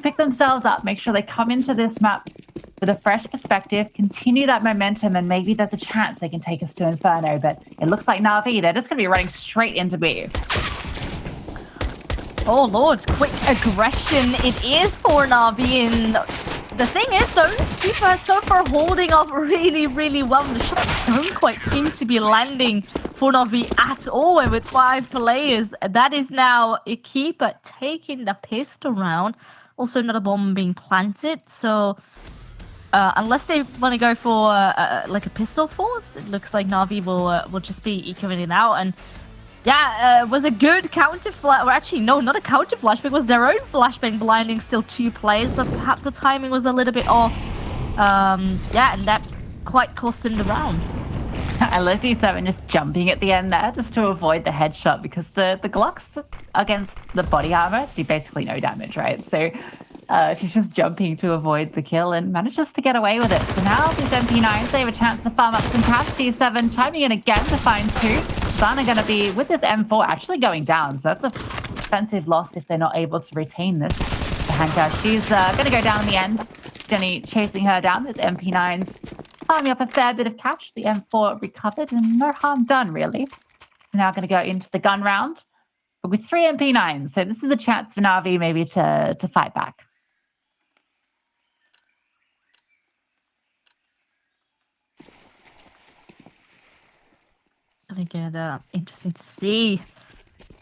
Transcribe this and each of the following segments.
to pick themselves up, make sure they come into this map with a fresh perspective, continue that momentum, and maybe there's a chance they can take us to Inferno. But it looks like NAVI, they're just going to be running straight into B. Oh lord, quick aggression it is for NAVI, and the thing is though, equipa so far holding up really, really well. The shots don't quite seem to be landing for NAVI at all, and with 5 players, that is now equipa taking the pistol round. Also another bomb being planted, so unless they want to go for like a pistol force, it looks like NAVI will just be ecoing it out. And yeah, it was a good counter flash, or actually no, not a counter flash, because their own flashbang blinding still 2 players, so perhaps the timing was a little bit off. Yeah, and that quite cost them the round. I love D7 just jumping at the end there just to avoid the headshot, because the Glocks against the body armor do basically no damage, right? So she's just jumping to avoid the kill and manages to get away with it. So now these MP9s, they have a chance to farm up some cash. D7 chiming in again to find 2. Sana going to be, with this M4, actually going down. So that's a expensive loss if they're not able to retain this. The Hanka, she's going to go down in the end. Jenny chasing her down. There's MP9s farming up a fair bit of cash. The M4 recovered and no harm done, really. We're now going to go into the gun round, but with 3 MP9s. So this is a chance for NAVI maybe to fight back. Gonna get interesting to see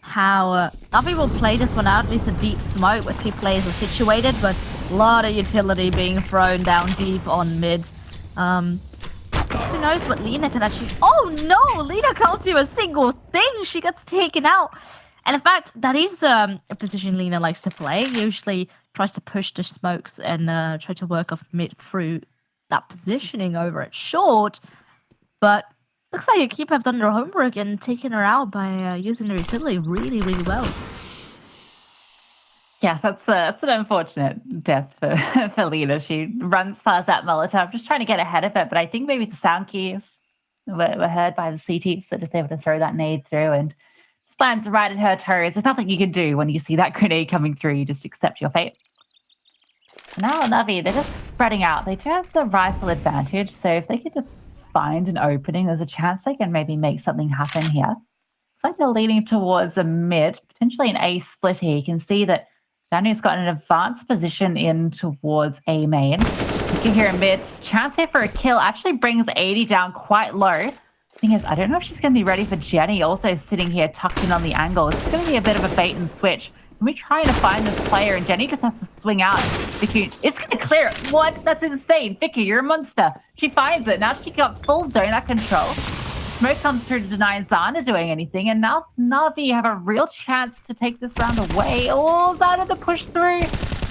how NAVI will play this one out. At least a deep smoke where 2 players are situated, but a lot of utility being thrown down deep on mid. Who knows what Lina can actually... Oh no! Lina can't do a single thing! She gets taken out! And in fact, that is a position Lina likes to play. Usually tries to push the smokes and try to work off mid through that positioning over at short. But looks like equipa have done their homework and taken her out by using her utility really, really well. Yeah, that's an unfortunate death for Lina. She runs past that Molotov, just trying to get ahead of it. But I think maybe the sound keys were heard by the CT, so just able to throw that nade through and just lands right at her toes. There's nothing you can do when you see that grenade coming through. You just accept your fate. Now NAVI, they're just spreading out. They do have the rifle advantage, so if they could just find an opening, there's a chance they can maybe make something happen here. It's like they're leaning towards a mid, potentially an A split here. You can see that Danu's got an advanced position in towards A main. You can hear a mid. Chance here for a kill. Actually brings 80 down quite low. Thing is, I don't know if she's going to be ready for Jenny also sitting here tucked in on the angle. It's going to be a bit of a bait and switch. We're trying to find this player, and Jenny just has to swing out. Vicky, it's going to clear it. What? That's insane. Vicky, you're a monster. She finds it. Now she got full donut control. Smoke comes through to deny Zana doing anything, and now NAVI have a real chance to take this round away. Oh, Zana the push through.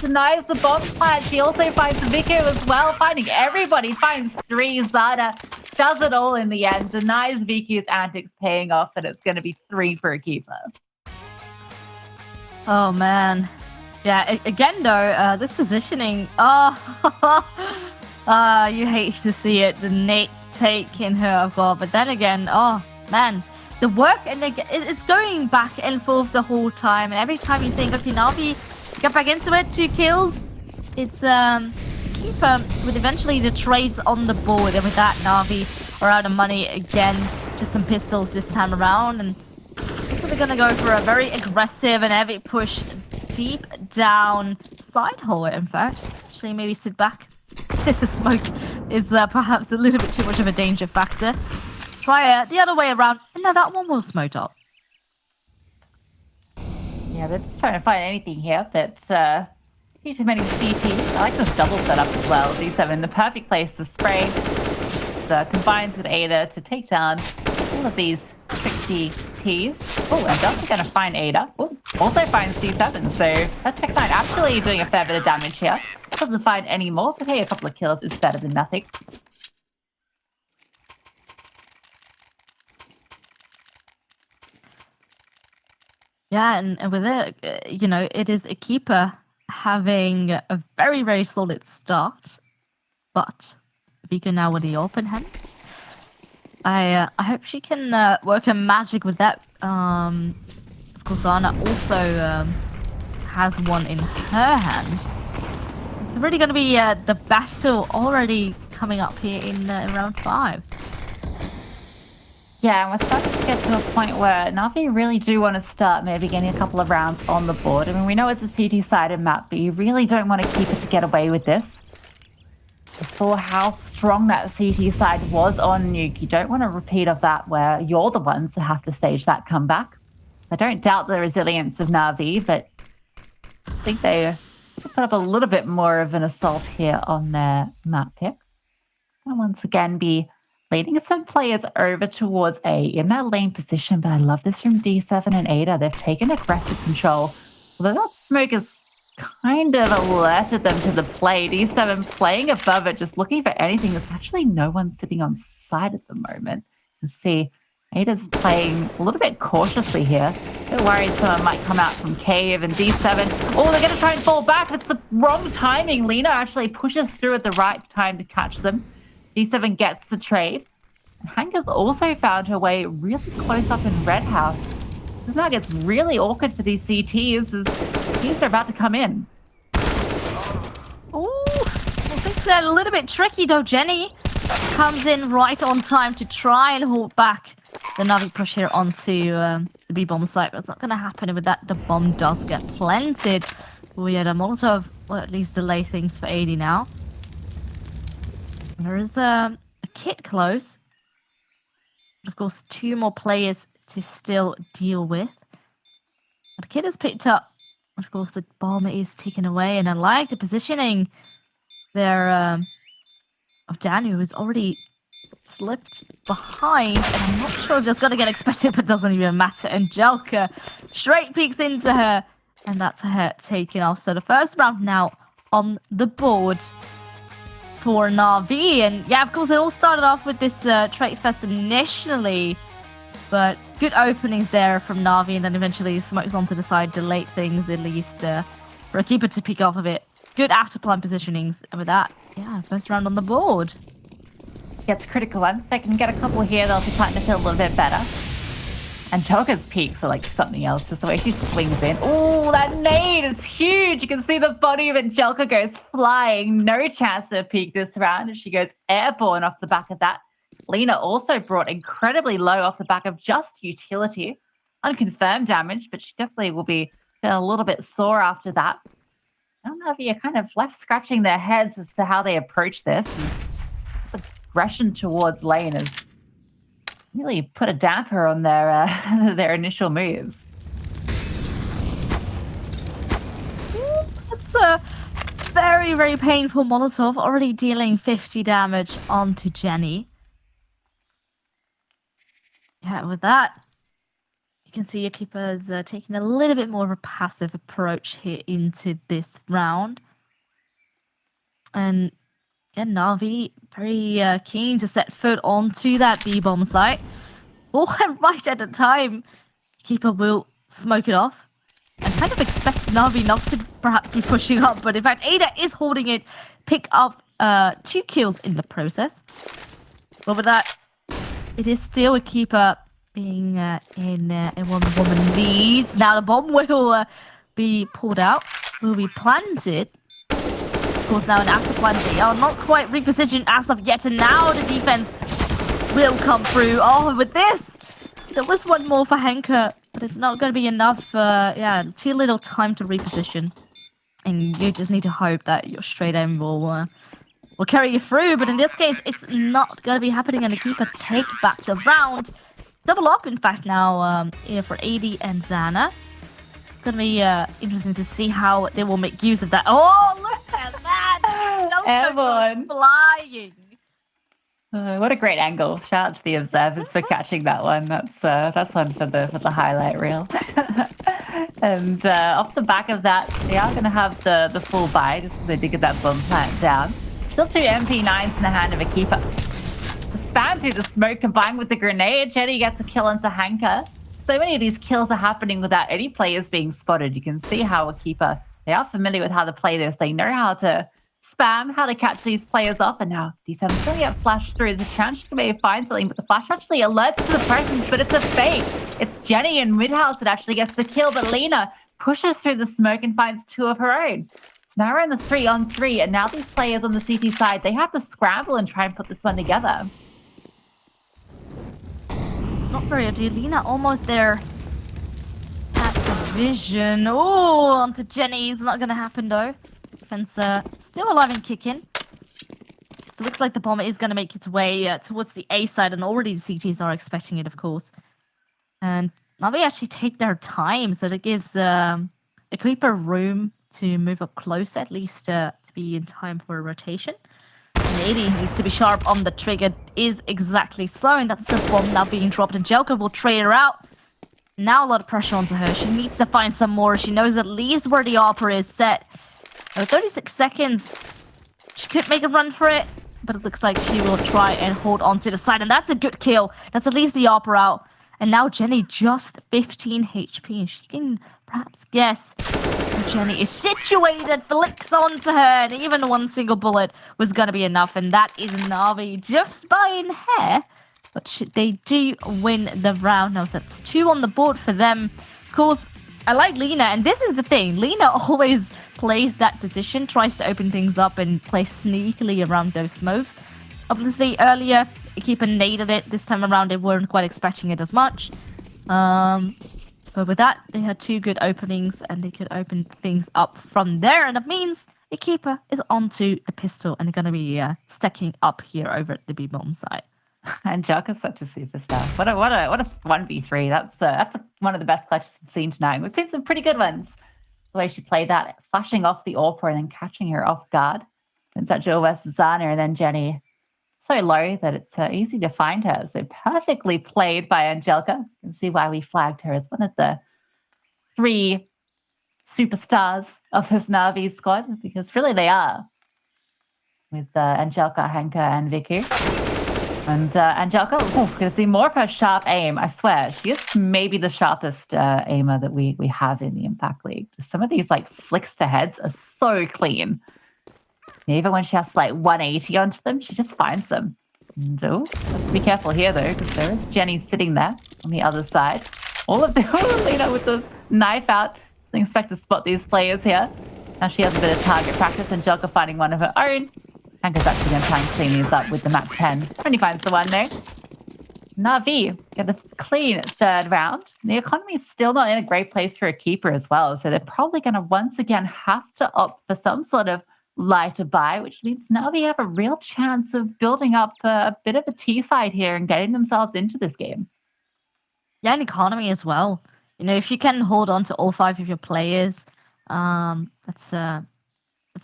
Denies the bomb plant. She also finds Vicky as well. Finding everybody. Finds 3. Zana does it all in the end. Denies Vicky's antics paying off, and it's going to be 3 for equipa. Oh man, yeah. Again though, this positioning. You hate to see it. The Nate taking her off guard, but then again, oh man, the work and it's going back and forth the whole time. And every time you think, okay, NAVI, get back into it, 2 kills. It's equipa with eventually the trades on the board, and with that, NAVI are out of money again. Just some pistols this time around, and so they're gonna go for a very aggressive and heavy push deep down side hole. In fact, actually, maybe sit back. The smoke is perhaps a little bit too much of a danger factor. Try the other way around, and now that one will smoke up. Yeah, they're just trying to find anything here that too many CTs. I like this double setup as well. D7, the perfect place to spray. Combines with Ada to take down all of these tricksy Ts. Oh, and Delta going to find Ada. Ooh, also finds D7, so that Tech Knight actually doing a fair bit of damage here. Doesn't find any more, but hey, a couple of kills is better than nothing. Yeah, and with it, you know, it is equipa having a very, very solid start, but Vika now with the open hand. I hope she can work her magic with that. Of course, Anna also has one in her hand. It's really going to be the battle already coming up here in round 5. Yeah, and we're starting to get to a point where NAVI really do want to start maybe getting a couple of rounds on the board. I mean, we know it's a CT-sided map, but you really don't want to keep it to get away with this. We saw how strong that CT side was on Nuke. You don't want to repeat of that where you're the ones that have to stage that comeback. I don't doubt the resilience of NAVI, but I think they put up a little bit more of an assault here on their map pick. And once again be leading some players over towards A in that lane position, but I love this from D7 and Ada. They've taken aggressive control. Although that smoke has kind of alerted them to the play. D7 playing above it, just looking for anything. There's actually no one sitting on side at the moment. You can see Ada's playing a little bit cautiously here. They're worried someone might come out from cave, and D7, oh, they're going to try and fall back. It's the wrong timing. Lena actually pushes through at the right time to catch them. D7 gets the trade. And Hanka's also found her way really close up in Red House. This now gets really awkward for these CTs as these are about to come in. Oh, I think they're a little bit tricky though. Jenny comes in right on time to try and hold back the NAVI push here onto the B-bomb site, but it's not going to happen with that. The bomb does get planted. We had a Molotov, well, at least delay things for 80 now. There is a kit close. Of course, 2 more players to still deal with. But the kit is picked up. Of course, the bomb is taken away, and I like the positioning there of Daniel, who's already slipped behind, and I'm not sure if that's going to get expected, but it doesn't even matter. Angelica straight peeks into her, and that's her taken off. So the first round now on the board for NAVI. And yeah, of course, it all started off with this trait fest initially, but good openings there from NAVI, and then eventually smokes onto the side, delayed things at least for a keeper to pick off of it. Good after-plan positionings, and with that, yeah, first round on the board. Gets critical once. They can get a couple here, they'll be starting to feel a little bit better. Angelica's peaks are like something else, just the way she swings in. Oh, that nade, it's huge. You can see the body of Angelica goes flying. No chance to peak this round, and she goes airborne off the back of that. Lena also brought incredibly low off the back of just utility. Unconfirmed damage, but she definitely will be feeling a little bit sore after that. I don't know if you're kind of left scratching their heads as to how they approach this. This aggression towards lane has really put a damper on their their initial moves. That's a very, very painful Molotov, already dealing 50 damage onto Jenny. Yeah, with that, you can see your keeper's taking a little bit more of a passive approach here into this round. And again, NAVI very keen to set foot onto that B-bomb site. Oh, and right at the time, keeper will smoke it off. And kind of expect NAVI not to perhaps be pushing up, but in fact, Ada is holding it, pick up 2 kills in the process. But with that, it is still a keeper being in a one-woman lead. Now the bomb will be pulled out, will be planted. Of course, now an after plan, they are not quite repositioned as of yet, and now the defense will come through. Oh, with this, there was one more for Hanka, but it's not going to be enough. Yeah, too little time to reposition, and you just need to hope that your straight aim will carry you through. But in this case, it's not going to be happening, and the keeper take back the round. Double up, in fact, now here for AD and Zana. Going to be interesting to see how they will make use of that. Oh, look at that! Airborne. Flying. What a great angle! Shout out to the observers for catching that one. That's one for the highlight reel. And off the back of that, they are going to have the full buy just because they did get that bomb plant down. Still 2 MP9s in the hand of a keeper. The spam through the smoke combined with the grenade. Jenny gets a kill into Hanka. So many of these kills are happening without any players being spotted. You can see how a keeper, they are familiar with how to play this. They know how to spam, how to catch these players off. And now D7's going to get flashed through. There's a chance she can maybe find something, but the flash actually alerts to the presence, but it's a fake. It's Jenny in mid-house that actually gets the kill, but Lena pushes through the smoke and finds 2 of her own. It's now we're in the 3-on-3, and now these players on the CT side, they have to scramble and try and put this one together. It's not very ideal. Lina almost there. At the vision. Oh, onto Jenny. It's not going to happen though. Defense still alive and kicking. It looks like the bomb is going to make its way towards the A side, and already the CTs are expecting it, of course. And NAVI actually take their time, so that gives equipa room to move up close, at least to be in time for a rotation. Nady needs to be sharp on the trigger, is exactly so, and that's the bomb now being dropped, and Jelka will trade her out. Now a lot of pressure onto her. She needs to find some more. She knows at least where the opera is set. 36 seconds. She could make a run for it, but it looks like she will try and hold on to the side, and that's a good kill. That's at least the opera out. And now Jenny just 15 HP, and she can perhaps guess where Jenny is situated. Flicks onto her, and even one single bullet was going to be enough, and that is NAVI just by a hair. But they do win the round now, so that's 2 on the board for them. Of course, I like Lina, and this is the thing. Lina always plays that position, tries to open things up and play sneakily around those smokes. Obviously, earlier, equipa naded it. This time around, they weren't quite expecting it as much. But with that, they had 2 good openings, and they could open things up from there. And that means equipa is onto the pistol, and they're going to be stacking up here over at the B-bomb side. And Jelka's such a superstar. What a 1v3. That's one of the best clutches we've seen tonight. We've seen some pretty good ones. The way she played that, flashing off the AWP and then catching her off guard. And such a West Zana, and then Jenny so low that it's easy to find her. So perfectly played by Angelica. You can see why we flagged her as one of the 3 superstars of this NAVI squad, because really they are. With Angelica, Hanka, and Viku. And Angelica, we're going to see more of her sharp aim. I swear, she is maybe the sharpest aimer that we have in the Impact League. Some of these flicks to heads are so clean. And even when she has 180 onto them, she just finds them. And let's be careful here though, because there is Jenny sitting there on the other side. All of the Lina with the knife out. Doesn't expect to spot these players here. Now she has a bit of target practice, and Jelka finding one of her own. Hanka's actually going to try and clean these up with the map 10. Only finds the one though. NAVI get a clean 3rd round. The economy is still not in a great place for a keeper as well, so they're probably going to once again have to opt for some sort of lighter buy, which means NAVI have a real chance of building up a bit of a T side here and getting themselves into this game. Yeah, and economy as well. You know, if you can hold on to all 5 of your players, that's a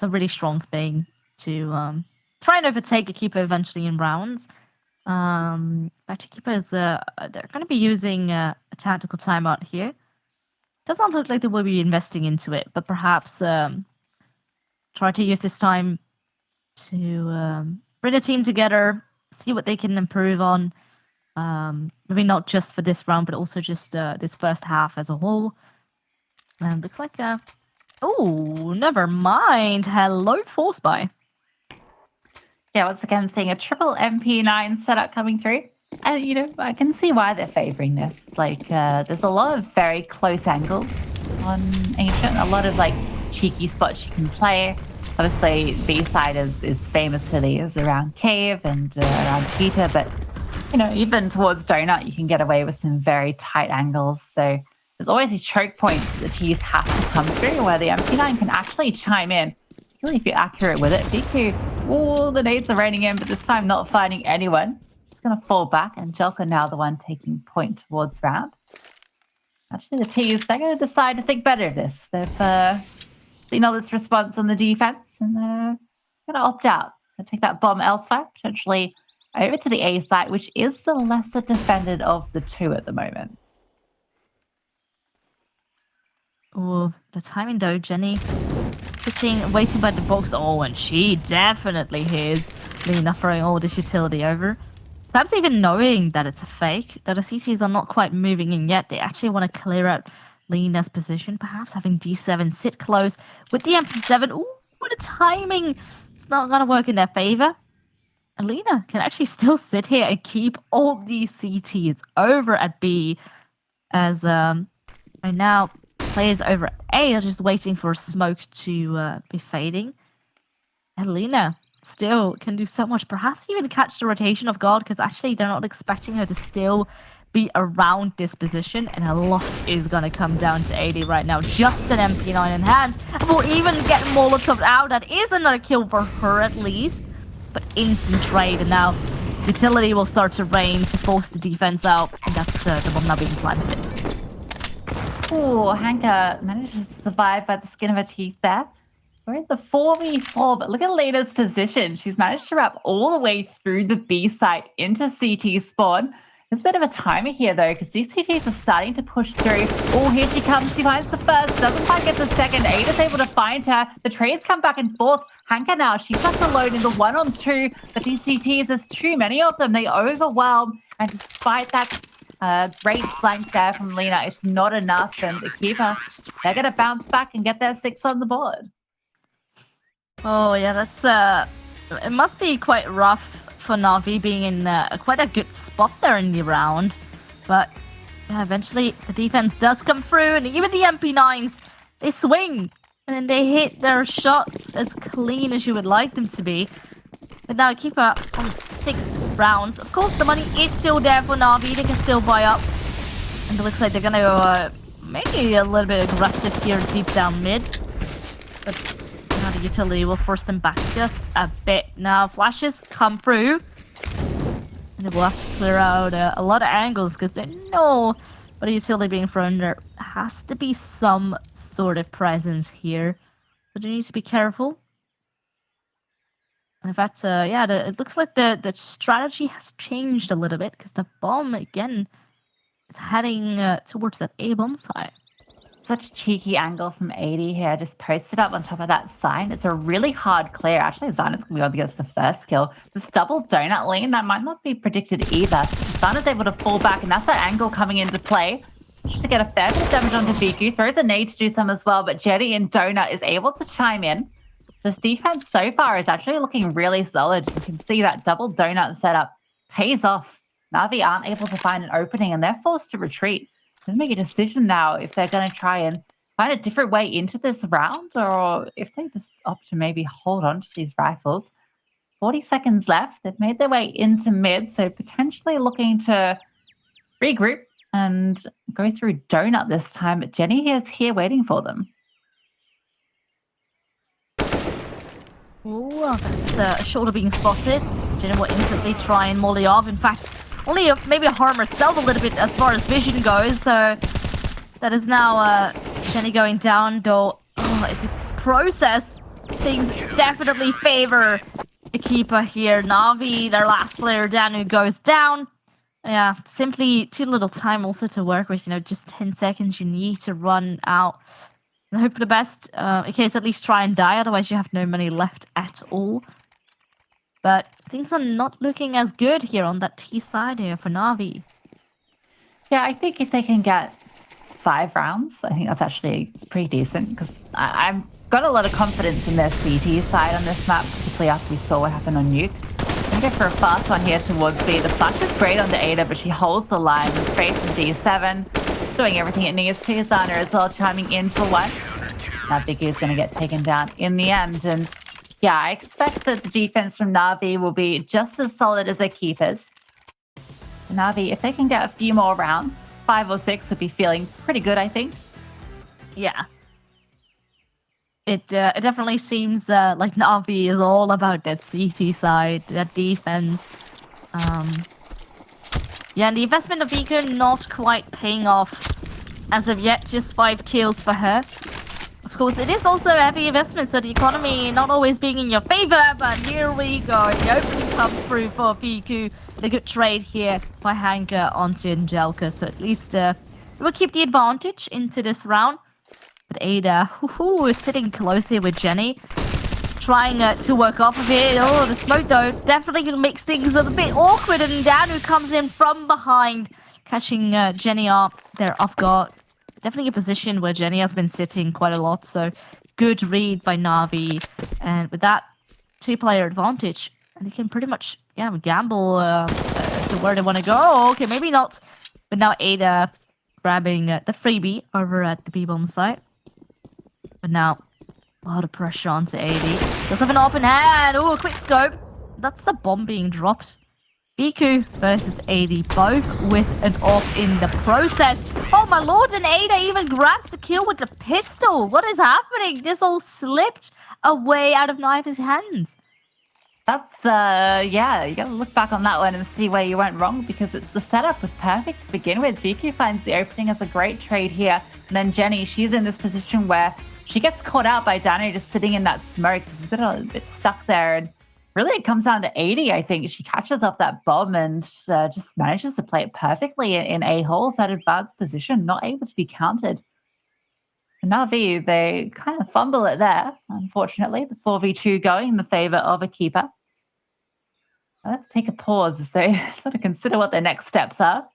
really strong thing to try and overtake equipa eventually in rounds. Actually, equipa is they're going to be using a tactical timeout here. Does not look like they will be investing into it, but perhaps try to use this time to bring a team together, see what they can improve on. Maybe not just for this round, but also just this first half as a whole. And looks like oh, never mind. Hello, Force Buy. Yeah, once again, seeing a triple MP9 setup coming through. And, I can see why they're favoring this. There's a lot of very close angles on Ancient. A lot of, cheeky spots you can play. Obviously, B-side is famous for these around Cave and around Cheetah. But, even towards Donut, you can get away with some very tight angles. So there's always these choke points that the T's have to come through where the MP9 can actually chime in. Particularly if you're accurate with it. Viku, the nades are raining in, but this time not finding anyone. She's going to fall back, and Jelka now the one taking point towards round. Actually, the T's, they're going to decide to think better of this. They've seen all this response on the defense, and they're going to opt out. They'll take that bomb elsewhere, potentially over to the A site, which is the lesser defended of the 2 at the moment. Oh, the timing though, Jenny. Sitting, waiting by the box. Oh, and she definitely hears Lina throwing all this utility over. Perhaps even knowing that it's a fake, that the CCs are not quite moving in yet. They actually want to clear out Lina's position. Perhaps having D7 sit close with the MP7. Ooh, what a timing. It's not going to work in their favor. And Lina can actually still sit here and keep all these CTs over at B as right now players over at A are just waiting for smoke to be fading. And Lena still can do so much. Perhaps even catch the rotation of God, because actually they're not expecting her to still be around this position, and a lot is gonna come down to 80 right now. Just an MP9 in hand, and we'll even get Molotov out. That is another kill for her at least, but instant trade, and now utility will start to rain to force the defense out, and that's the one now being planted. Ooh, Hanka manages to survive by the skin of her teeth there. We're in the 4v4, but look at Lena's position. She's managed to wrap all the way through the B site into CT spawn. There's a bit of a timer here, though, because these CTs are starting to push through. Oh, here she comes. She finds the first, doesn't quite get the second. Ada's able to find her. The trades come back and forth. Hanka now, she's left alone in the 1-on-2, but these CTs, there's too many of them. They overwhelm, and despite that great flank there from Lena, it's not enough, and the keeper, they're going to bounce back and get their 6 on the board. Oh, yeah, that's... it must be quite rough for Navi being in quite a good spot there in the round. But yeah, eventually the defense does come through, and even the MP9s, they swing and then they hit their shots as clean as you would like them to be. But now keeper on 6 rounds. Of course, the money is still there for Navi. They can still buy up. And it looks like they're gonna go maybe a little bit aggressive here deep down mid. But now the utility will force them back just a bit. Now flashes come through, and they will have to clear out a lot of angles, because they know with a utility being thrown, there has to be some sort of presence here. So they need to be careful. And in fact, yeah, it looks like the strategy has changed a little bit, because the bomb again is heading towards that A bomb site. Such a cheeky angle from 80 here, just posted up on top of that sign. It's a really hard clear. Actually, Zana's going to be able to get the first kill. This double donut lean, that might not be predicted either. Zana's able to fall back, and that's that angle coming into play. Just to get a fair bit of damage onto Viku. Throws a nade to do some as well, but Jetty and Donut is able to chime in. This defense so far is actually looking really solid. You can see that double donut setup pays off. Navi aren't able to find an opening, and they're forced to retreat. They make a decision now if they're going to try and find a different way into this round, or if they just opt to maybe hold on to these rifles. 40 seconds left. They've made their way into mid, so potentially looking to regroup and go through Donut this time. But Jenny is here waiting for them. Oh, that's a shoulder being spotted. Jenny will instantly try and molly off. In fact, only maybe harm herself a little bit as far as vision goes. So that is now Jenny going down, though. Oh, it's a process. Things definitely favor equipa here. Navi, their last player, Danu, goes down. Yeah, simply too little time also to work with. You know, just 10 seconds you need to run out. And hope for the best. In case at least try and die, otherwise you have no money left at all. But things are not looking as good here on that T side here for Navi. Yeah, I think if they can get 5 rounds, I think that's actually pretty decent, because I've got a lot of confidence in their CT side on this map, particularly after we saw what happened on Nuke. I'm going to go for a fast one here towards B. The flash is great on the Ada, but she holds the line. The space from D7, doing everything it needs to. Zana as well, chiming in for one. Now Vicky is going to get taken down in the end, and yeah, I expect that the defense from Navi will be just as solid as their keepers. Navi, if they can get a few more rounds, 5 or 6, would be feeling pretty good, I think. Yeah. It definitely seems like Navi is all about that CT side, that defense. Yeah, and the investment of Viku not quite paying off as of yet, just 5 kills for her. Of course, it is also a heavy investment, so the economy not always being in your favor, but here we go. The opening comes through for Viku. A good trade here by Hanka onto Angelica, so at least we'll keep the advantage into this round. But Ada, is sitting closely with Jenny, trying to work off of it. Oh, the smoke though definitely makes things a bit awkward, and Danu comes in from behind, catching Jenny up there off guard. Definitely a position where Jenny has been sitting quite a lot, so good read by Navi. And with that 2-player advantage, and they can pretty much, yeah, gamble as to where they want to go. Okay, maybe not. But now Ada grabbing the freebie over at the B-bomb site. But now, a lot of pressure onto AD. Does have an open hand. Oh, a quick scope. That's the bomb being dropped. Biku versus AD, both with an AWP in the process. Oh my lord, and Ada even grabs the kill with the pistol. What is happening? This all slipped away out of NAVI's hands. That's, yeah, you gotta look back on that one and see where you went wrong, because the setup was perfect to begin with. Biku finds the opening as a great trade here. And then Jenny, she's in this position where she gets caught out by Danu just sitting in that smoke. She's a bit stuck there. And really, it comes down to 80, I think. She catches off that bomb and just manages to play it perfectly in A-holes, that advanced position, not able to be countered. And NAVI, they kind of fumble it there, unfortunately. The 4v2 going in the favor of equipa. Let's take a pause as they sort of consider what their next steps are.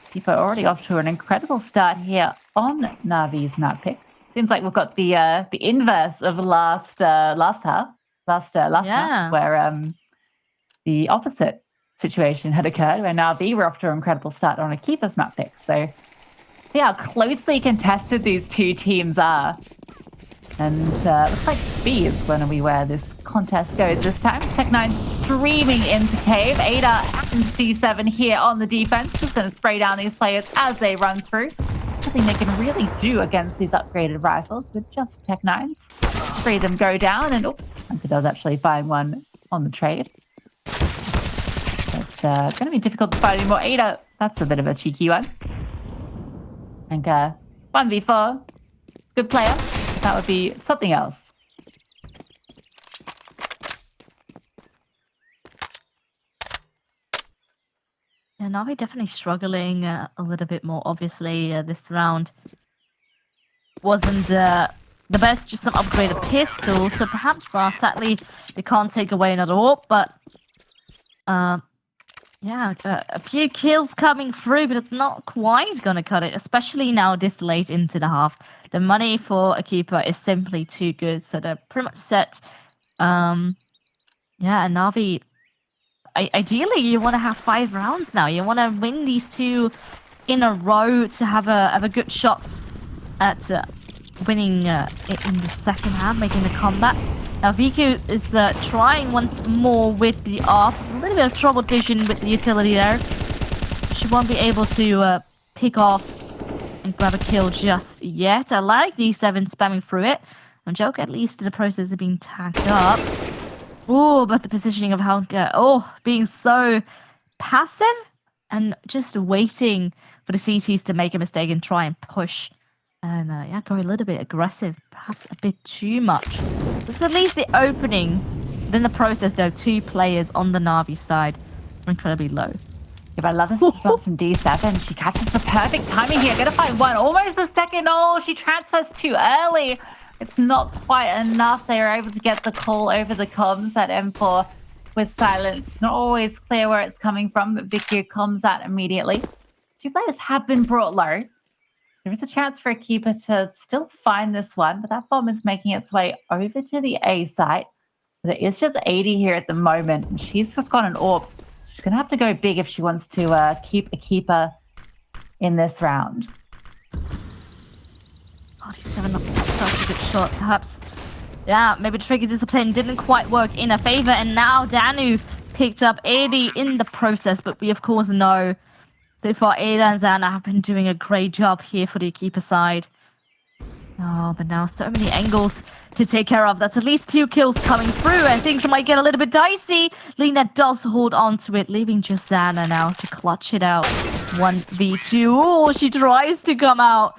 equipa already off to an incredible start here on NAVI's map pick. Seems like we've got the inverse of last half. Last night, where the opposite situation had occurred, where NAVI were off to an incredible start on equipa's map pick. So see how closely contested these two teams are. And looks like B is going to be where this contest goes this time. Tech9 streaming into Cave. Ada and D7 here on the defense. Just going to spray down these players as they run through. Nothing they can really do against these upgraded rifles with just Tech9s. 3 of them go down, and Hunter does actually find one on the trade. But going to be difficult to find anymore. Ada, that's a bit of a cheeky one. And 1v4, good player. That would be something else. Yeah, NAVI definitely struggling a little bit more. Obviously, this round wasn't the best, just some upgraded pistols. So perhaps, sadly, they can't take away another AWP. But, yeah, a few kills coming through, but it's not quite going to cut it, especially now this late into the half. The money for equipa is simply too good, so they're pretty much set. Yeah, and NAVI, ideally, you want to have 5 rounds now. You want to win these 2 in a row to have a good shot at winning it in the second half, making the comeback. Now, Viku is trying once more with the AWP. A little bit of trouble vision with the utility there. She won't be able to pick off and grab a kill just yet. I like D7 spamming through it. And Joker, at least in the process of being tagged up. Oh, but the positioning of Hunker, being so passive and just waiting for the CTs to make a mistake and try and push. And yeah, go a little bit aggressive, perhaps a bit too much. It's at least the opening. Then the process, though, 2 players on the NAVI side are incredibly low. Yeah, but I love this response from D7. She catches the perfect timing here. Gonna find one, almost a second. Oh, she transfers too early. It's not quite enough. They were able to get the call over the comms at M4 with silence. It's not always clear where it's coming from, but Vicky comes out immediately. 2 players have been brought low. There is a chance for equipa to still find this one, but that bomb is making its way over to the A site. There is just 80 here at the moment, and she's just got an AWP. She's going to have to go big if she wants to keep equipa in this round. Oh, D7 not such a good shot. Perhaps, yeah, maybe Trigger Discipline didn't quite work in her favor, and now Danu picked up 80 in the process, but we of course know so far Ada and Zana have been doing a great job here for the equipa side. Oh, but now so many angles to take care of. That's at least 2 kills coming through, and things might get a little bit dicey. Lena does hold on to it, leaving just Zana now to clutch it out. 1v2. Oh, she tries to come out,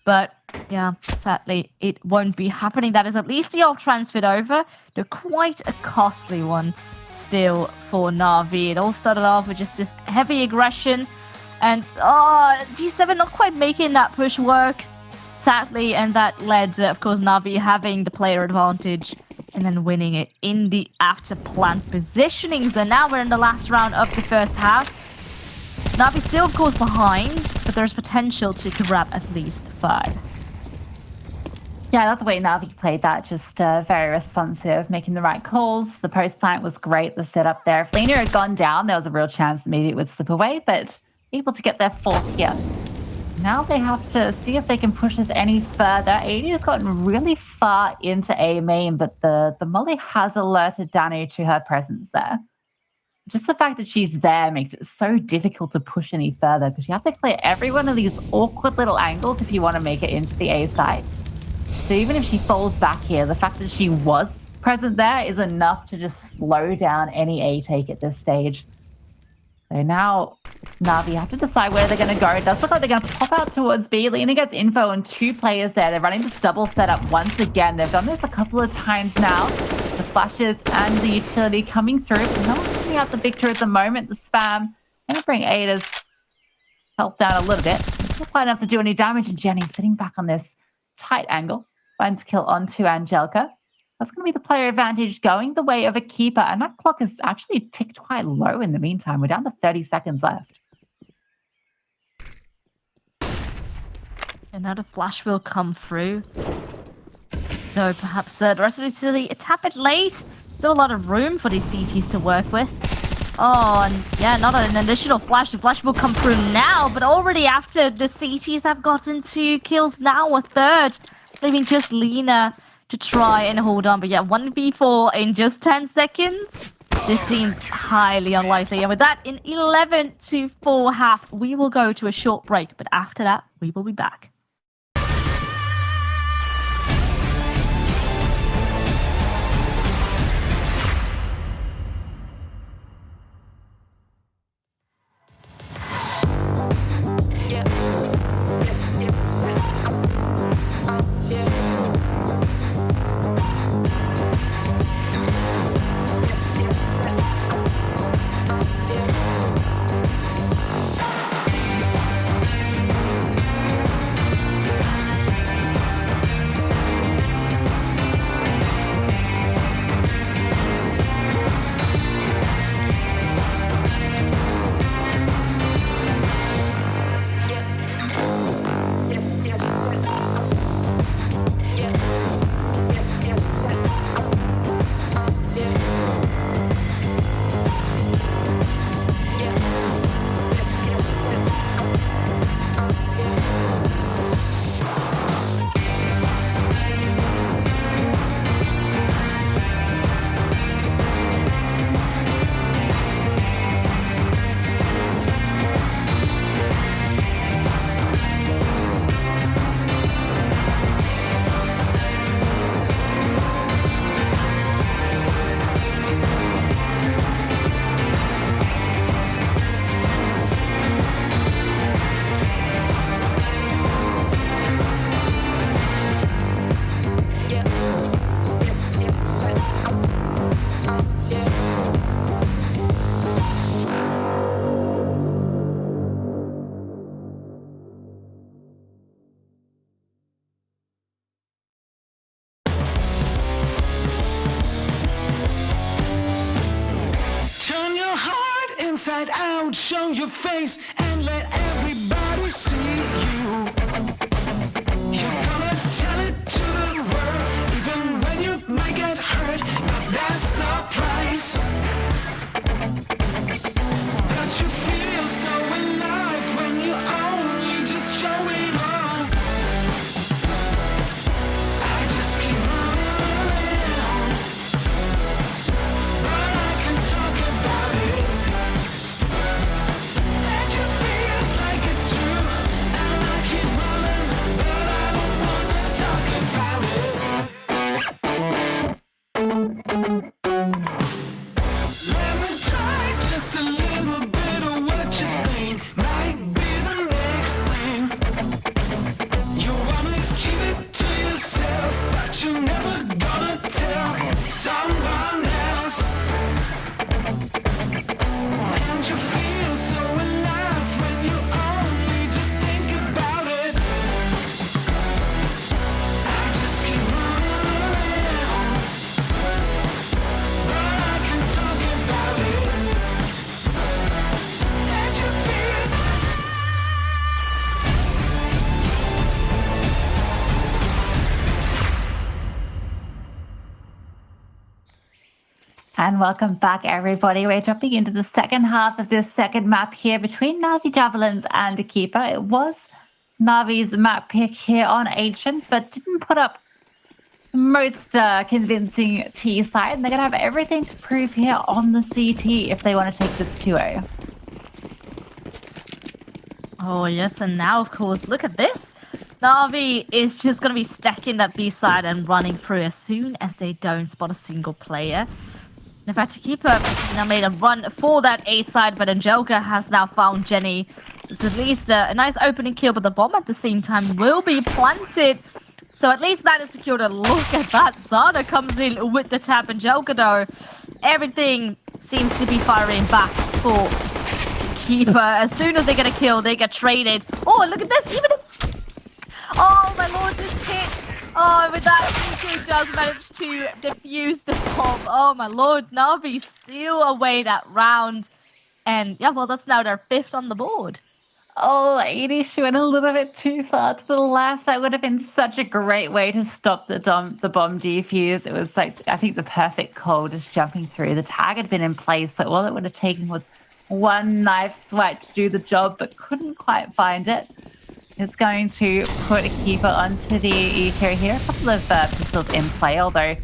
but yeah, sadly, it won't be happening. That is at least the AWP transferred over. They're quite a costly one still for NAVI. It all started off with just this heavy aggression, and D7 not quite making that push work, sadly, and that led, of course, NAVI having the player advantage and then winning it in the after plant positionings. And now we're in the last round of the first half. NAVI still, of course, behind, but there's potential to grab at least 5. Yeah, I love the way NAVI played that. Just very responsive, making the right calls. The post plant was great, the setup there. If Lena had gone down, there was a real chance that maybe it would slip away, but able to get their 4th here. Now they have to see if they can push this any further. 80 has gotten really far into A main, but the Molly has alerted Danu to her presence there. Just the fact that she's there makes it so difficult to push any further because you have to clear every one of these awkward little angles if you want to make it into the A site. So even if she falls back here, the fact that she was present there is enough to just slow down any A take at this stage. So now NAVI have to decide where they're going to go. It does look like they're going to pop out towards B. Lena gets info on 2 players there. They're running this double setup once again. They've done this a couple of times now. The flashes and the utility coming through. No one's getting out the victor at the moment. The spam. Going to bring Ada's health down a little bit. It's not quite enough to do any damage. And Jenny sitting back on this tight angle. Finds kill onto Angelica. That's going to be the player advantage going the way of equipa. And that clock has actually ticked quite low in the meantime. We're down to 30 seconds left. Another flash will come through. Though perhaps the rest of the utility a tap it late. Still a lot of room for these CTs to work with. Oh, and yeah, not an additional flash. The flash will come through now, but already after the CTs have gotten 2 kills, now a third. Leaving just Lena to try and hold on. But yeah, 1v4 in just 10 seconds. This seems highly unlikely. And with that, in 11-4 half, we will go to a short break. But after that, we will be back. Inside out, show your face and let everybody see you. You're gonna tell it to the world, even when you might get hurt, but that's the price. But you feel so alive when you only just show it all. I just keep running around, but I can talk about it. And welcome back, everybody. We're jumping into the second half of this second map here between NAVI Javelins and equipa. It was Navi's map pick here on Ancient, but didn't put up the most convincing T side. And they're going to have everything to prove here on the CT if they want to take this 2-0. Oh, yes, and now, of course, look at this. Navi is just going to be stacking that B side and running through as soon as they don't spot a single player. In fact, Keeper now made a run for that A side, but Angelica has now found Jenny. It's at least a nice opening kill, but the bomb at the same time will be planted. So at least that is secured. And look at that. Zana comes in with the tap. Angelica, though, everything seems to be firing back for Keeper. As soon as they get a kill, they get traded. Oh, look at this. Even oh, my lord, this hit. Oh, with that, Viku does manage to defuse the bomb. Oh, my lord, Navi steal away that round. And, yeah, well, that's now their 5th on the board. Oh, Edie, she went a little bit too far to the left. That would have been such a great way to stop the bomb defuse. It was, like, I think the perfect call, just jumping through. The tag had been in place, so all it would have taken was one knife swipe to do the job, but couldn't quite find it. Is going to put a keeper onto the eco here. A couple of pistols in play, although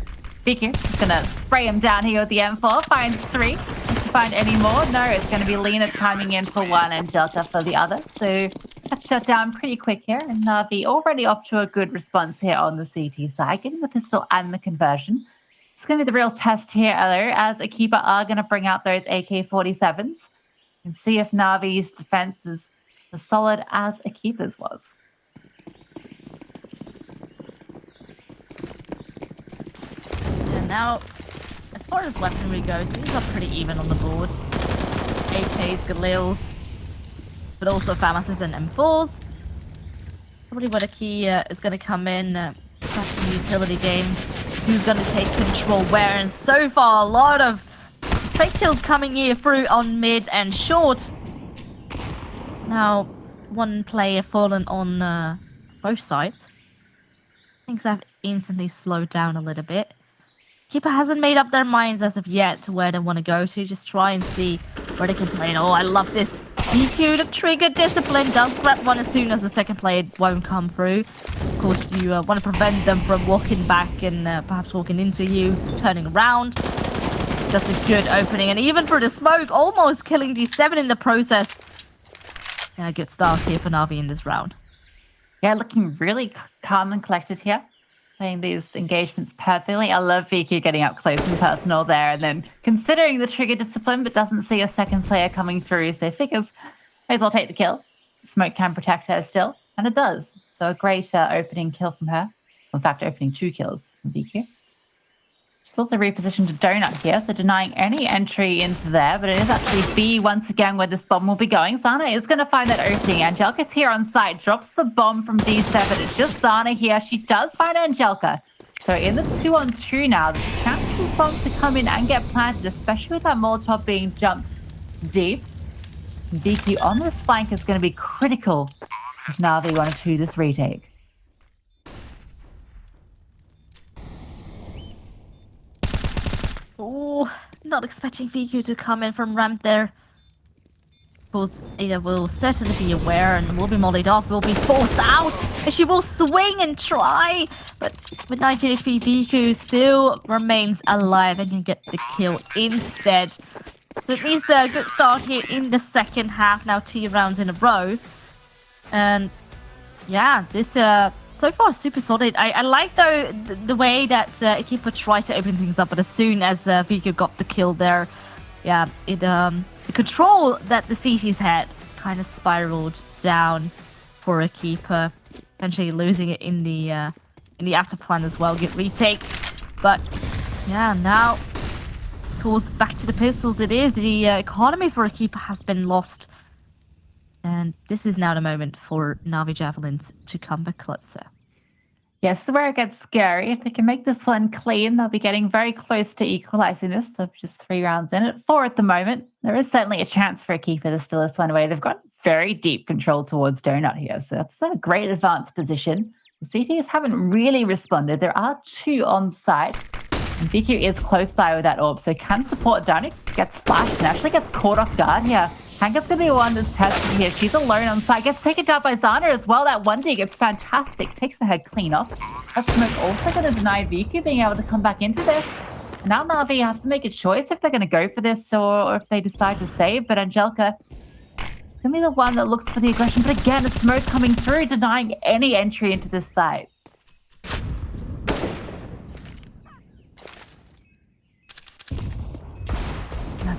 Viku is going to spray him down here with the M4. Finds 3. If you find any more, no, it's going to be Lena chiming in for one and Delta for the other. So that's shut down pretty quick here. And Navi already off to a good response here on the CT side, getting the pistol and the conversion. It's going to be the real test here, though, as a keeper are going to bring out those AK-47s and see if Navi's defense is as solid as a keeper's was. And now, as far as weaponry goes, these are pretty even on the board. AKs, Galils, but also FAMASs and M4s. Probably where the key is going to come in. That's the utility game. Who's going to take control where? And so far, a lot of fake kills coming here through on mid and short. Now, one player fallen on both sides. Things have instantly slowed down a little bit. Keeper hasn't made up their minds as of yet to where they want to go to. Just try and see where they can play. Oh, I love this. EQ, the trigger discipline, does grab one as soon as the second player won't come through. Of course, you want to prevent them from walking back and perhaps walking into you, turning around. That's a good opening. And even through the smoke, almost killing D7 in the process. Yeah, good start here for Navi in this round. Yeah, looking really calm and collected here. Playing these engagements perfectly. I love Viku getting up close and personal there and then considering the trigger discipline but doesn't see a second player coming through. So figures, may as well take the kill. Smoke can protect her still, and it does. So a great opening kill from her. In fact, opening 2 kills from Viku. She's also repositioned to Donut here, so denying any entry into there, but it is actually B once again where this bomb will be going. Zana is going to find that opening. Angelica's here on site, drops the bomb from D7. It's just Zana here. She does find Angelica. So in the 2-on-2 now, there's a chance for this bomb to come in and get planted, especially with that Molotov being jumped deep. Viku on this flank is going to be critical if Navi wanted to do this retake. Oh, not expecting Viku to come in from ramp there. Of course, Ada will certainly be aware and will be mollied off, will be forced out. And she will swing and try. But with 19 HP, Viku still remains alive and can get the kill instead. So at least a good start here in the second half. Now 2 rounds in a row. And yeah, this so far super solid. I like though the way that equipa tried to open things up, but as soon as Viku got the kill there, yeah, the control that the CT's had kind of spiraled down for equipa, eventually losing it in the after plan as well. Good retake, but yeah, now of course back to the pistols. It is the economy for equipa has been lost. And this is now the moment for Navi Javelins to come back closer. Yes, this is where it gets scary. If they can make this one clean, they'll be getting very close to equalizing this. So just 3 rounds in it. 4 at the moment. There is certainly a chance for a keeper to steal this one away. They've got very deep control towards Donut here. So that's a great advanced position. The CTs haven't really responded. There are 2 on site. And Viku is close by with that orb, so can support Donut. Gets flashed and actually gets caught off guard here Hanka's going to be the one that's tested here. She's alone on site. Gets taken down by Zana as well. That one dig, it's fantastic. Takes her head clean off. That smoke also going to deny Viku being able to come back into this. Now Navi have to make a choice if they're going to go for this or if they decide to save. But Angelica is going to be the one that looks for the aggression. But again, the smoke coming through, denying any entry into this site.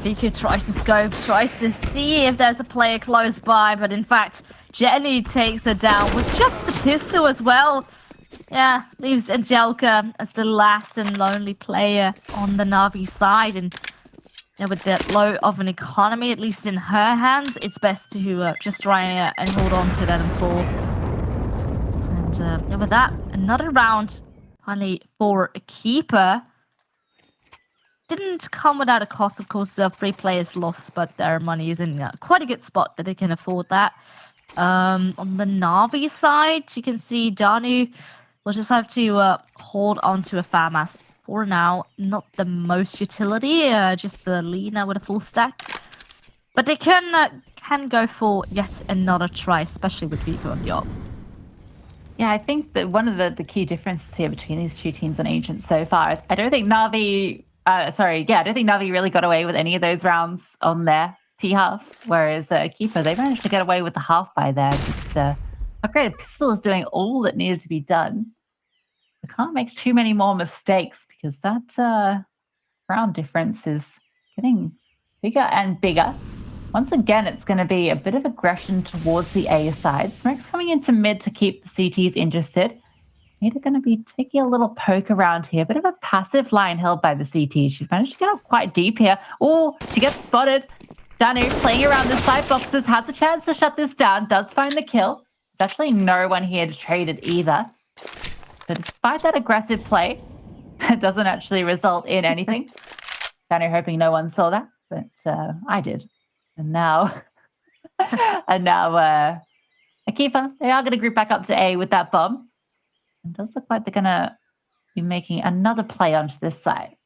Viku tries to scope, tries to see if there's a player close by, but in fact, Jenny takes her down with just the pistol as well. Yeah, leaves Angelica as the last and lonely player on the Navi side, and with that low of an economy, at least in her hands, it's best to just try and hold on to that and fall. And with that, another round, finally for a keeper. Didn't come without a cost, of course. The 3 players lost, but their money is in quite a good spot that they can afford that. On the Navi side, you can see Danu will just have to hold on to a FAMAS for now. Not the most utility, just Lena with a full stack. But they can go for yet another try, especially with Viku on the op. Yeah, I think that one of the key differences here between these two teams on Ancient so far is I don't think Navi... I don't think Navi really got away with any of those rounds on their T-half, whereas Keeper, they managed to get away with the half by there. Just upgraded pistol is doing all that needed to be done. I can't make too many more mistakes because that round difference is getting bigger and bigger. Once again, it's going to be a bit of aggression towards the A side. Smoke's coming into mid to keep the CTs interested. They're going to be taking a little poke around here. Bit of a passive line held by the CT. She's managed to get up quite deep here. Oh, she gets spotted. Danu playing around the side boxes. Has a chance to shut this down. Does find the kill. There's actually no one here to trade it either. So despite that aggressive play, it doesn't actually result in anything. Danu hoping no one saw that, but I did. And now, Akifa, they are going to group back up to A with that bomb. It does look like they're going to be making another play onto this side.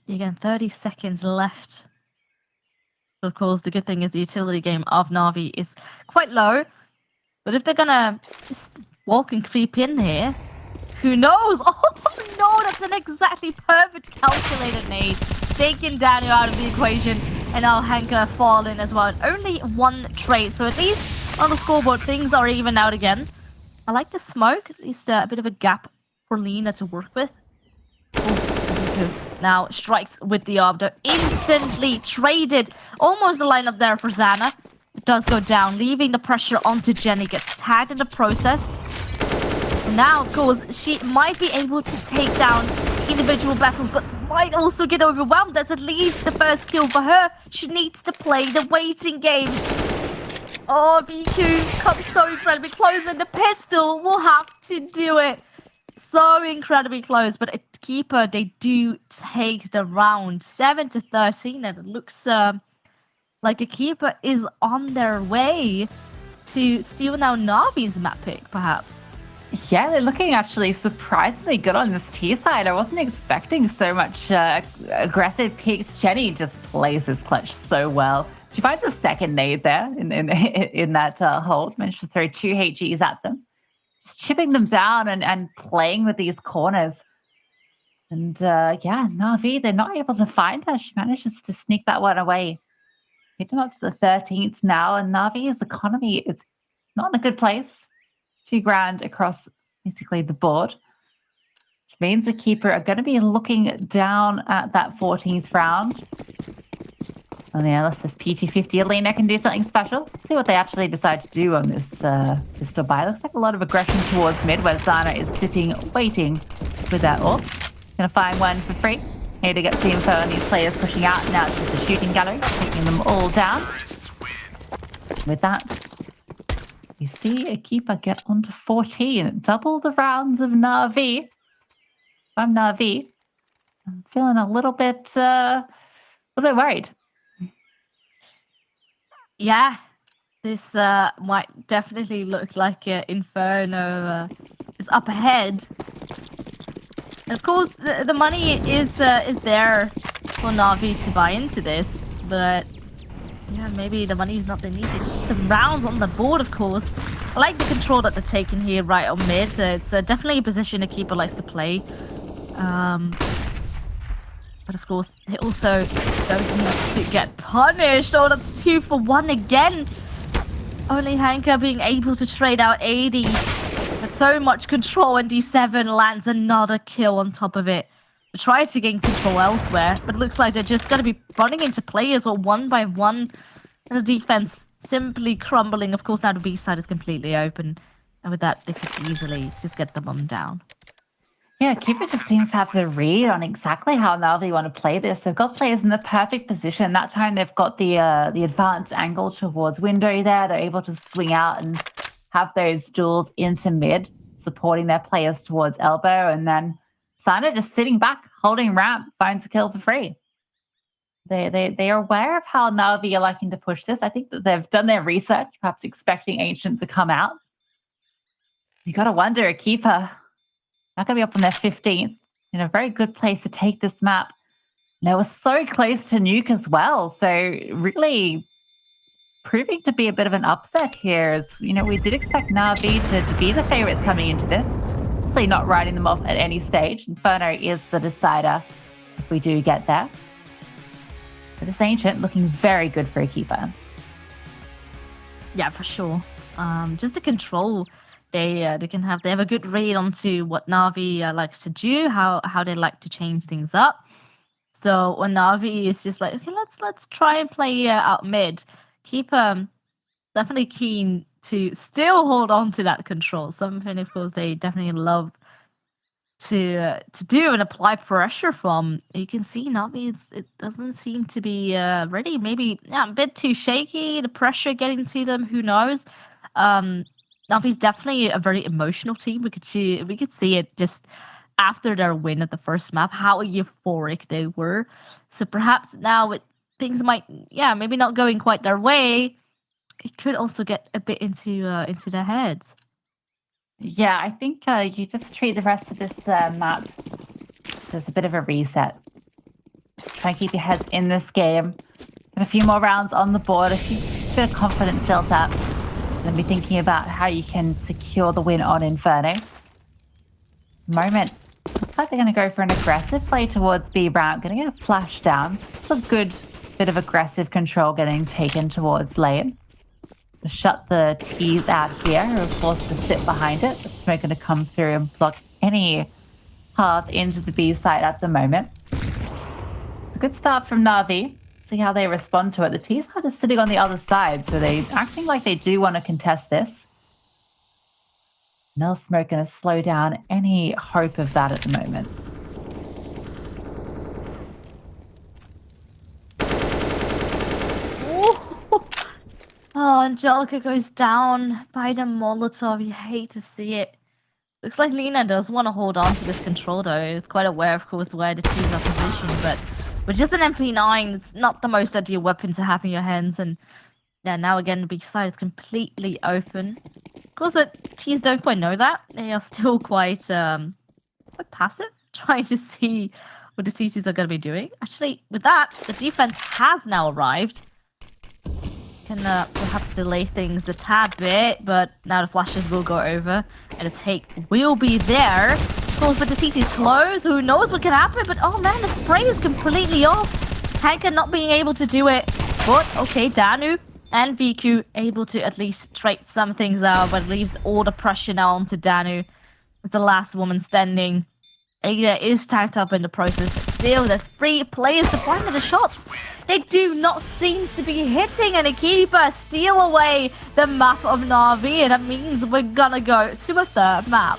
Again, 30 seconds left. Of course, the good thing is the utility game of Navi is quite low. But if they're going to just walk and creep in here, who knows? Oh, no, that's an exactly perfect calculated nade. Taking Daniel out of the equation. And now Hanka fallen as well. Only 1 trade, so at least on the scoreboard, things are even out again. I like the smoke, at least a bit of a gap for Lena to work with. Ooh, now strikes with the Obdo. Instantly traded. Almost the lineup there for Zana. It does go down, leaving the pressure onto Jenny. Gets tagged in the process. Now, of course, she might be able to take down individual battles, but might also get overwhelmed. That's at least the first kill for her. She needs to play the waiting game. Oh, Viku comes so incredibly close, and the pistol will have to do it. So incredibly close, but a keeper, they do take the round 7-13, and it looks like a keeper is on their way to steal now Navi's map pick, perhaps. Yeah, they're looking actually surprisingly good on this T side. I wasn't expecting so much aggressive picks. Jenny just plays this clutch so well. She finds a second nade there in that hold. Managed to throw 2 HGs at them. Just chipping them down and playing with these corners. And yeah, Navi, they're not able to find her. She manages to sneak that one away. Hit them up to the 13th now, and Navi's economy is not in a good place. 2 grand across basically the board, which means the keeper are going to be looking down at that 14th round. And yeah, unless this PT50 Alina can do something special. Let's see what they actually decide to do on this pistol buy. Looks like a lot of aggression towards mid, where Zana is sitting, waiting with that ult. Gonna find one for free. Here to get the info on these players pushing out. Now it's just a shooting gallery, taking them all down. With that, we see a keeper get onto 14. Double the rounds of Navi. If I'm Navi, I'm feeling a little bit worried. Yeah, this might definitely look like Inferno is up ahead. And of course, the money is there for Navi to buy into this, but yeah, maybe the money is not the needed. Some rounds on the board, of course. I like the control that they're taking here right on mid. It's definitely a position a keeper likes to play. But of course, they also don't need to get punished. Oh, that's 2 for 1 again. Only Hanka being able to trade out 80. With so much control, and D7 lands another kill on top of it. They try to gain control elsewhere, but it looks like they're just going to be running into players or one by one. And the defense simply crumbling. Of course, now the B side is completely open. And with that, they could easily just get the bomb down. Yeah, Keeper just seems to have the read on exactly how NAVI want to play this. They've got players in the perfect position. That time they've got the advanced angle towards window there. They're able to swing out and have those duels into mid, supporting their players towards elbow. And then Sana just sitting back, holding ramp, finds a kill for free. They are aware of how NAVI are liking to push this. I think that they've done their research, perhaps expecting Ancient to come out. You got to wonder, a keeper not going to be up on their 15th, in a very good place to take this map. And they were so close to nuke as well. So really proving to be a bit of an upset here. As you know, we did expect NAVI to be the favorites coming into this. Obviously not writing them off at any stage. Inferno is the decider if we do get there. But this Ancient looking very good for a keeper. Yeah, for sure. Just to control, they have a good read onto what Navi likes to do, how they like to change things up. So when Navi is just like, okay, let's try and play out mid. Keeper definitely keen to still hold on to that control. Something, of course, they definitely love to do and apply pressure from. You can see Navi, it doesn't seem to be ready. Maybe a bit too shaky. The pressure getting to them. Who knows? Navi's definitely a very emotional team. We could see it just after their win at the first map, how euphoric they were. So perhaps now with things maybe not going quite their way, it could also get a bit into their heads. Yeah, I think you just treat the rest of this map as a bit of a reset. Try and keep your heads in this game. Get a few more rounds on the board, a bit of confidence built up. Then be thinking about how you can secure the win on Inferno. Moment. Looks like they're going to go for an aggressive play towards B ramp. Going to get a flash down. So this is a good bit of aggressive control getting taken towards lane. To shut the T's out here, who are forced to sit behind it. The smoke going to come through and block any path into the B side at the moment. It's a good start from Navi. See how they respond to it. The T's kind of sitting on the other side, so they're acting like they do want to contest this. No smoke going to slow down any hope of that at the moment. Oh, Angelica goes down by the Molotov. You hate to see it. Looks like Lina does want to hold on to this control, though. It's quite aware, of course, where the T's are positioned, but with just an MP9, it's not the most ideal weapon to have in your hands. And yeah, now again, the B side is completely open. Of course, the T's don't quite know that. They are still quite passive, trying to see what the CTs are going to be doing. Actually, with that, the defense has now arrived. Can perhaps delay things a tad bit, but now the flashes will go over, and the take will be there. Of course, with the CTs close, who knows what can happen, but oh man, the spray is completely off. Hanka not being able to do it, but okay, Danu and VQ able to at least trade some things out, but leaves all the pressure now onto Danu with the last woman standing. Ada is tagged up in the process, but still, there's 3 players to find the shots. They do not seem to be hitting, and a keeper steal away the map of Navi, and that means we're gonna go to a third map.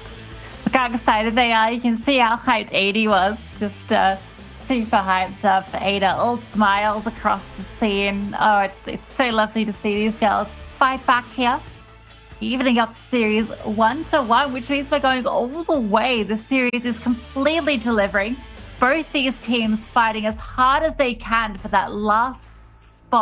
Look how excited they are. You can see how hyped 80 was. Just super hyped up. Ada all smiles across the scene. Oh, it's so lovely to see these girls fight back here. Evening up the series 1-1, which means we're going all the way. The series is completely delivering. Both these teams fighting as hard as they can for that last